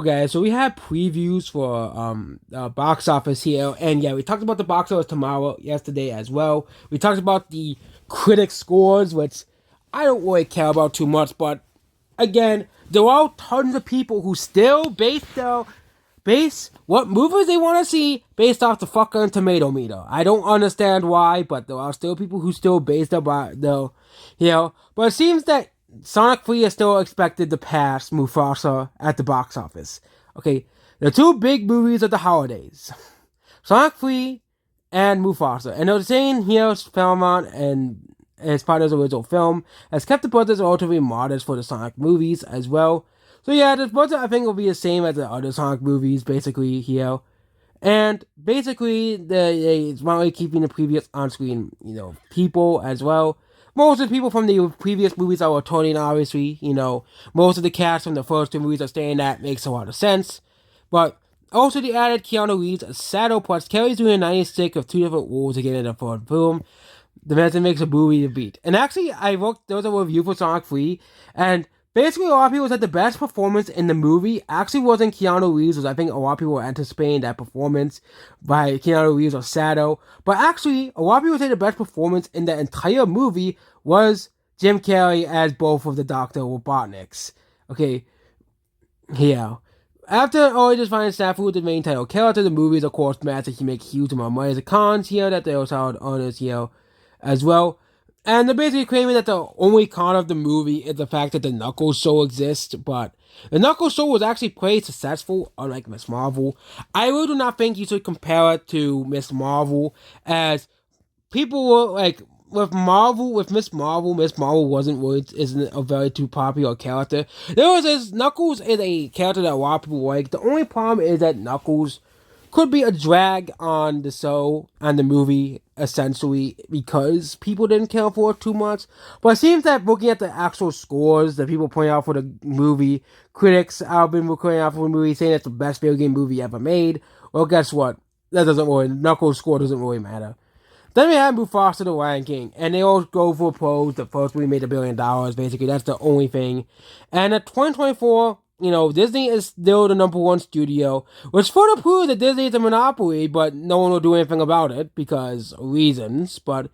Okay, so we have previews for box office here, and yeah, we talked about the box office tomorrow yesterday as well. We talked about the critic scores, which I don't really care about too much, but again, there are tons of people who still base what movies they want to see based off the fucking tomato meter. I don't understand why, but there are still people who still base their but it seems that Sonic 3 is still expected to pass Mufasa at the box office. Okay, the two big movies of the holidays, Sonic 3 and Mufasa. And they're saying here, Paramount and as part of the original film has kept the budgets relatively modest for the Sonic movies as well. So yeah, the budget I think will be the same as the other Sonic movies, basically here. And basically, it's mainly keeping the previous on-screen, people as well. Most of the people from the previous movies are returning, obviously. Most of the cast from the first two movies are staying. That makes a lot of sense. But also, they added Keanu Reeves as Shadow, plus Kelly's doing a 96 of two different roles again in the third film. The man that makes a movie to beat. And actually, there was a review for Sonic 3, and basically, a lot of people said the best performance in the movie actually wasn't Keanu Reeves, I think a lot of people were anticipating that performance by Keanu Reeves or Shadow. But actually, a lot of people say the best performance in the entire movie was Jim Carrey as both of the Dr. Robotniks. Okay, yeah. After already just finding Snafu with the main title character, the movie is of course massive. He makes huge amount of money. The cons here that they also had honors here as well. And they're basically claiming that the only con of the movie is the fact that the Knuckles show exists, but the Knuckles show was actually pretty successful, unlike Miss Marvel. I really do not think you should compare it to Miss Marvel, as people were like, with Miss Marvel isn't a very too popular character. Knuckles is a character that a lot of people like. The only problem is that Knuckles could be a drag on the show and the movie, essentially, because people didn't care for it too much. But it seems that looking at the actual scores that people point out for the movie, critics have been pointing out for the movie, saying it's the best video game movie ever made. Well, guess what? Knuckles' score doesn't really matter. Then we have Mufasa the Lion King, and they all go for pros. The first movie made $1 billion, basically. That's the only thing. And at 2024, Disney is still the number one studio, which further proves that Disney is a monopoly, but no one will do anything about it because of reasons. But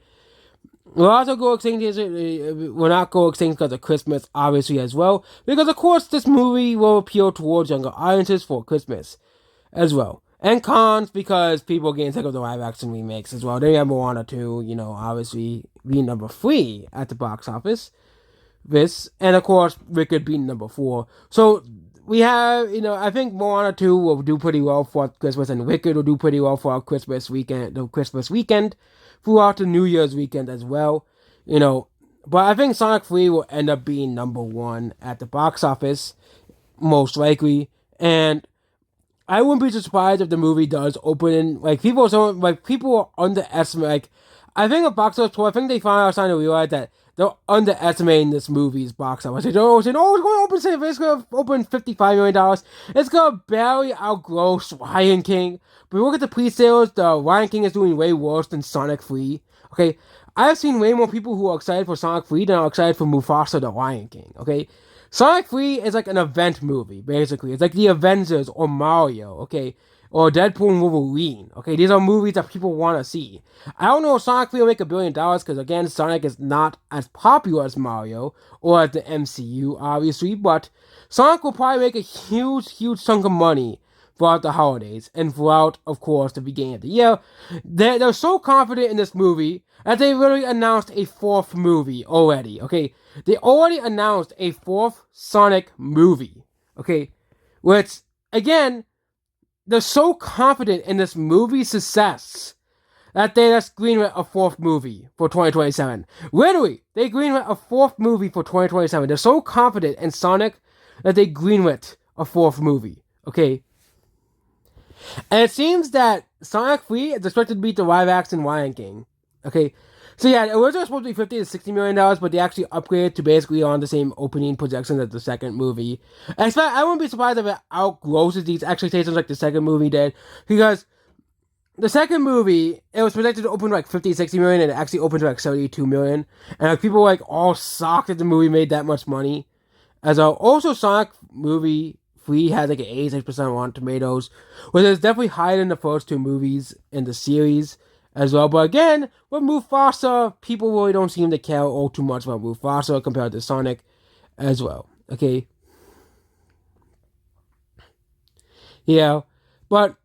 we'll also go extinct. We'll not go extinct because of Christmas, obviously, as well. Because, of course, this movie will appeal towards younger audiences for Christmas as well. And cons, because people are getting sick of the live-action remakes as well. They have Moana 2, obviously, being number 3 at the box office. And of course, Wicked being number 4. So, we have, I think Moana 2 will do pretty well for Christmas, and Wicked will do pretty well for our Christmas weekend, throughout the New Year's weekend as well. But I think Sonic 3 will end up being number 1 at the box office, most likely. And I wouldn't be surprised if the movie does open in, people underestimate, I think a box office, I think they finally are starting to realize that they're underestimating this movie's box office. They don't say, it's going to open $55 million. It's going to barely outgross Lion King. But look at the pre-sales, the Lion King is doing way worse than Sonic 3. Okay, I've seen way more people who are excited for Sonic 3 than are excited for Mufasa the Lion King. Okay, Sonic 3 is like an event movie, basically. It's like the Avengers or Mario, okay? Or Deadpool and Wolverine, okay? These are movies that people want to see. I don't know if Sonic 3 will make $1 billion, because again, Sonic is not as popular as Mario, or as the MCU, obviously, but Sonic will probably make a huge chunk of money throughout the holidays, and throughout, of course, the beginning of the year. They're so confident in this movie that they really announced a 4th movie already, okay? They already announced a 4th Sonic movie, okay? Which, again, they're so confident in this movie's success that they just greenlit a 4th movie for 2027. Literally, they greenlit a 4th movie for 2027. They're so confident in Sonic that they greenlit a 4th movie, okay? And it seems that Sonic 3 is expected to beat the live-action Lion King, okay? So yeah, it was supposed to be $50 to $60 million, but they actually upgraded to basically on the same opening projections as the second movie. And I wouldn't be surprised if it outgrosses these expectations like the second movie did, because the second movie, it was projected to open like 50, 60 million, and it actually opened to like 72 million. And like, people were like all shocked that the movie made that much money. Also, Sonic movie 3 has like an 86% on Rotten Tomatoes, which is definitely higher than the first two movies in the series as well. But again, with Mufasa, people really don't seem to care all too much about Mufasa compared to Sonic as well. Okay. Yeah. But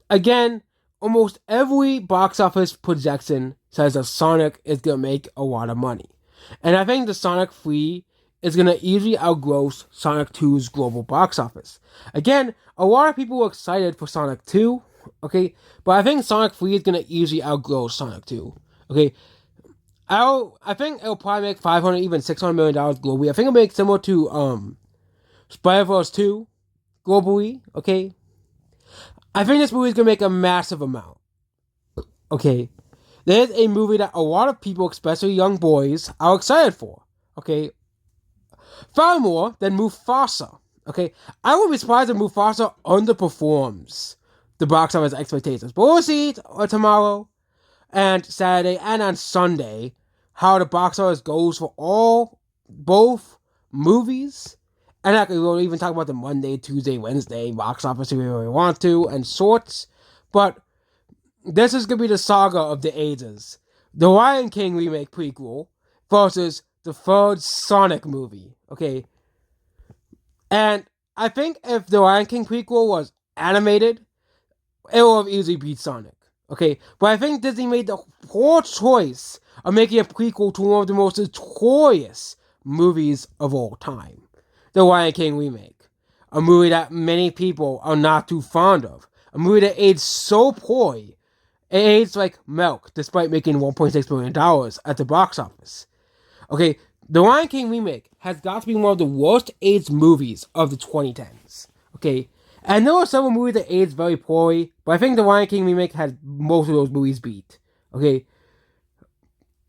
again, almost every box office projection says that Sonic is gonna make a lot of money. And I think the Sonic 3 is gonna easily outgross Sonic 2's global box office. Again, a lot of people were excited for Sonic 2, okay? But I think Sonic 3 is gonna easily outgrow Sonic 2. Okay. I think it'll probably make 500, even $600 million globally. I think it'll make similar to Spider-Verse 2 globally, okay? I think this movie is gonna make a massive amount. Okay. There's a movie that a lot of people, especially young boys, are excited for. Okay. Far more than Mufasa. Okay. I would be surprised if Mufasa underperforms the box office expectations. But we'll see tomorrow and Saturday and on Sunday how the box office goes for both movies. And we'll even talk about the Monday, Tuesday, Wednesday box office if we really want to, and sorts. But this is going to be the saga of the ages. The Lion King remake prequel versus the third Sonic movie. Okay. And I think if the Lion King prequel was animated, it would have easily beat Sonic. Okay. But I think Disney made the poor choice of making a prequel to one of the most notorious movies of all time. The Lion King remake. A movie that many people are not too fond of. A movie that aged so poorly. It aged like milk, despite making $1.6 billion at the box office. Okay, the Lion King remake has got to be one of the worst aged movies of the 2010s. Okay, and there are several movies that aged very poorly, but I think the Lion King remake has most of those movies beat. Okay,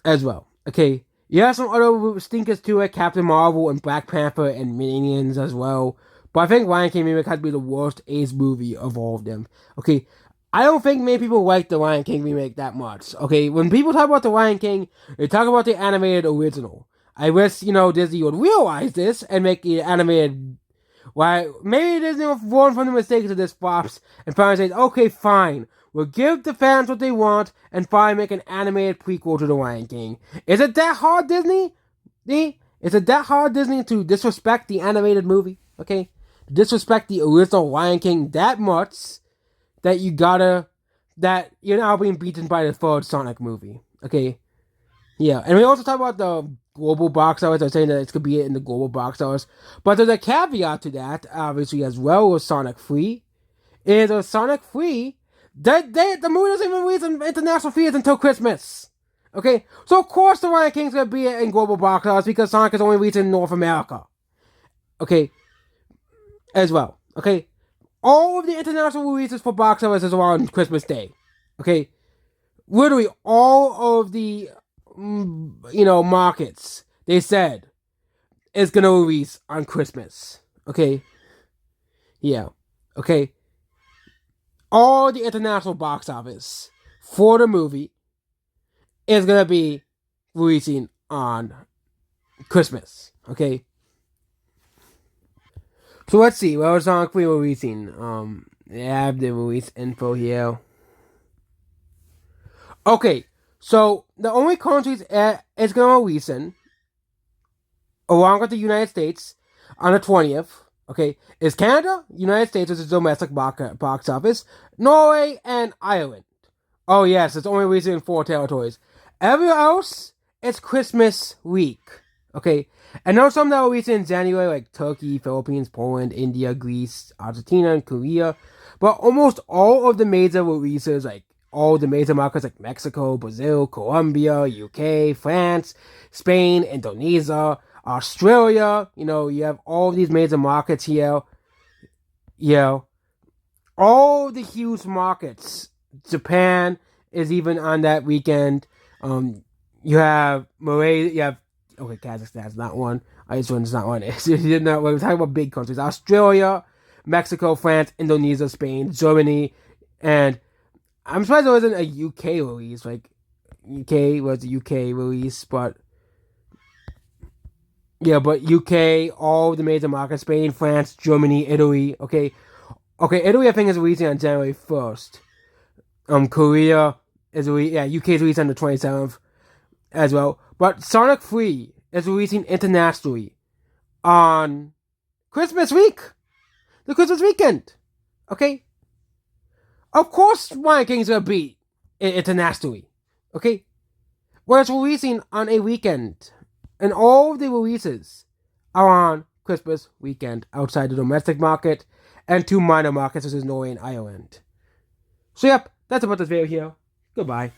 as well. Okay, you have some other stinkers too, like Captain Marvel and Black Panther and Minions as well. But I think Lion King remake has to be the worst aged movie of all of them. Okay, I don't think many people like the Lion King remake that much. Okay, when people talk about the Lion King, they talk about the animated original. I wish, Disney would realize this and make the animated. Why, maybe Disney will learn from the mistakes of this flops and finally say, okay, fine. We'll give the fans what they want and finally make an animated prequel to the Lion King. Is it that hard, Disney? Is it that hard, Disney, to disrespect the animated movie? Okay? Disrespect the original Lion King that much that you're now being beaten by the third Sonic movie. Okay? Yeah, and we also talk about the global box office. I'm saying that it's going to be in the global box office. But there's a caveat to that, obviously, as well with Sonic 3. Is a Sonic 3, the movie doesn't even release in international theaters until Christmas. Okay? So, of course, the Lion King's going to be in global box office because Sonic is only released in North America. Okay? As well. Okay? All of the international releases for box office is around Christmas Day. Okay? Literally, all of the markets, they said, is gonna release on Christmas. Okay? Yeah. Okay? All the international box office for the movie is gonna be releasing on Christmas. Okay? So let's see, what was Sonic 3 releasing? They have the release info here. Okay, so the only countries it's going to release in, along with the United States, on the 20th, okay, is Canada, United States, which is domestic box office, Norway, and Ireland. Oh yes, it's only releasing in 4 territories. Everywhere else, it's Christmas week. Okay, and there are some that will release in January, like Turkey, Philippines, Poland, India, Greece, Argentina, and Korea. But almost all of the major releases, like all the major markets like Mexico, Brazil, Colombia, UK, France, Spain, Indonesia, Australia, you have all these major markets here. All the huge markets. Japan is even on that weekend. You have Malaysia, Kazakhstan's not one. Iceland's not one. We're talking about big countries. Australia, Mexico, France, Indonesia, Spain, Germany, and I'm surprised there wasn't a UK release. Like, UK was a UK release, but Yeah, but UK, all the major markets, Spain, France, Germany, Italy. Okay, Italy I think is releasing on January 1st. Korea UK is releasing on the 27th as well. But Sonic 3 is releasing internationally on Christmas week, the Christmas weekend. Okay, of course Lion King's gonna beat internationally. Okay, well it's releasing on a weekend, and all of the releases are on Christmas weekend outside the domestic market and two minor markets such as Norway and Ireland. So yep, that's about this video here. Goodbye.